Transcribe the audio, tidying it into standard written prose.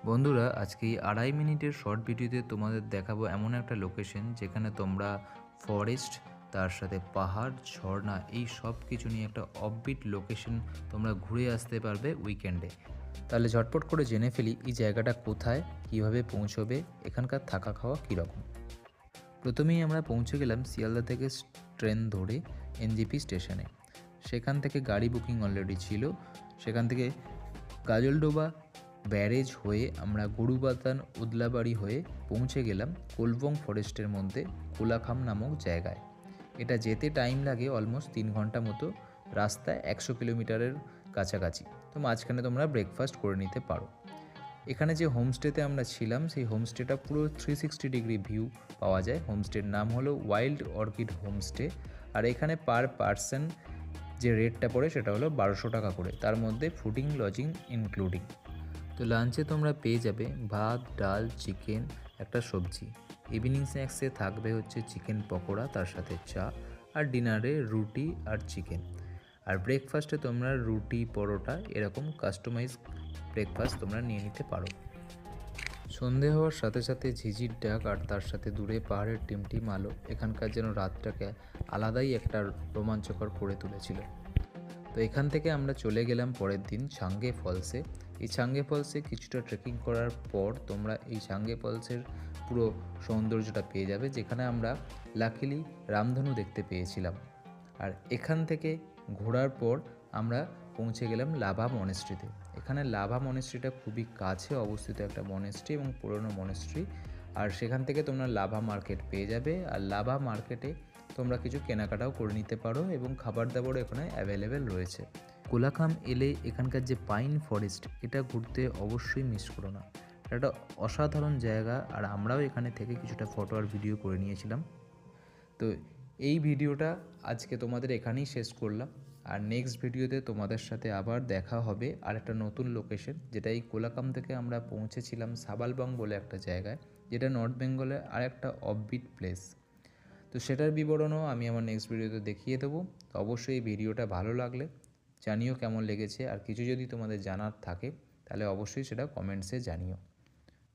বন্ধুরা, আজকে এই 2.5 মিনিটের শর্ট ভিডিওতে তোমাদের দেখাবো এমন একটা লোকেশন যেখানে তোমরা ফরেস্ট, তার সাথে পাহাড়, ঝর্ণা এই সব কিছু নিয়ে একটা অফবিট লোকেশন তোমরা ঘুরে আসতে পারবে উইকেন্ডে। তাহলে ঝটপট করে জেনে ফেলি এই জায়গাটা কোথায়, কিভাবে পৌঁছবে, এখানকার থাকা খাওয়া কীরকম। প্রথমেই আমরা পৌঁছে গেলাম শিয়ালদা থেকে ট্রেন ধরে এনজেপি স্টেশনে। সেখান থেকে গাড়ি বুকিং অলরেডি ছিল। সেখান থেকে গাজলডোবা ব্যারেজ হয়ে আমরা গরুবাতান উদলাবাড়ি হয়ে পৌঁছে গেলাম কোলবং ফরেস্টের মধ্যে কোলাখাম নামক জায়গায়। এটা যেতে টাইম লাগে অলমোস্ট 3 ঘন্টা মতো, রাস্তায় 100 কিলোমিটারের কাছাকাছি। তো মাঝখানে তোমরা ব্রেকফাস্ট করে নিতে পারো। এখানে যে হোমস্টেতে আমরা ছিলাম সেই হোমস্টেটা পুরো 360 ডিগ্রি ভিউ পাওয়া যায়। হোমস্টের নাম হলো ওয়াইল্ড অর্কিড হোমস্টে। আর এখানে পার পারসন যে রেটটা পড়ে সেটা হলো 1200 টাকা করে, তার মধ্যে ফুডিং লজিং ইনক্লুডিং। তো লাঞ্চে তোমরা পেয়ে যাবে ভাত, ডাল, চিকেন, একটা সবজি। ইভিনিং স্ন্যাক্সে থাকবে হচ্ছে চিকেন পকোড়া, তার সাথে চা। আর ডিনারে রুটি আর চিকেন। আর ব্রেকফাস্টে তোমরা রুটি, পরোটা এরকম কাস্টমাইজ ব্রেকফাস্ট তোমরা নিয়ে নিতে পারো। সন্ধে হওয়ার সাথে সাথে ঝিঝির ডাক আর তার সাথে দূরে পাহাড়ের টিমটিম আলো এখানকার যেন রাতটাকে আলাদাই একটা রোমাঞ্চকর করে তুলেছিল। তো এখান থেকে আমরা চলে গেলাম পরের দিন ছাঙ্গে ফলসে। এই ছাঙ্গে ফলসে কিছুটা ট্রেকিং করার পর তোমরা এই ছাঙ্গে ফলসের পুরো সৌন্দর্যটা পেয়ে যাবে, যেখানে আমরা লাকিলি রামধনু দেখতে পেয়েছিলাম। আর এখান থেকে ঘোরার পর আমরা পৌঁছে গেলাম লাভা মনেস্ট্রিতে। এখানে লাভা মনেস্ট্রিটা খুবই কাছে অবস্থিত একটা মনেস্ট্রি এবং পুরনো মনেস্ট্রি। আর সেখান থেকে তোমরা লাভা মার্কেট পেয়ে যাবে। আর লাভা মার্কেটে তোমরা কিছু কেনাকাটাও করে নিতে পারো এবং খাবার দাবারও এখানে অ্যাভেলেবেল রয়েছে। কোলাখাম এলে এখানকার যে পাইন ফরেস্ট, এটা ঘুরতে অবশ্যই মিস করো না। এটা একটা অসাধারণ জায়গা। আর আমরাও এখানে থেকে কিছুটা ফটো আর ভিডিও করে নিয়েছিলাম। তো এই ভিডিওটা আজকে তোমাদের এখানেই শেষ করলাম। আর নেক্সট ভিডিওতে তোমাদের সাথে আবার দেখা হবে আর একটা নতুন লোকেশন, যেটা এই কোলাখাম থেকে আমরা পৌঁছেছিলাম সাবালবং বলে একটা জায়গায়, যেটা নর্থ বেঙ্গলের আর একটা অফবিট প্লেস। তো সেটার বিবরণও আমি আমার নেক্সট ভিডিওতে দেখিয়ে দেবো। তো অবশ্যই এই ভিডিওটা ভালো লাগলে জানিও কেমন লেগেছে, আর কিছু যদি তোমাদের জানার থাকে তাহলে অবশ্যই সেটা কমেন্টসে জানিও।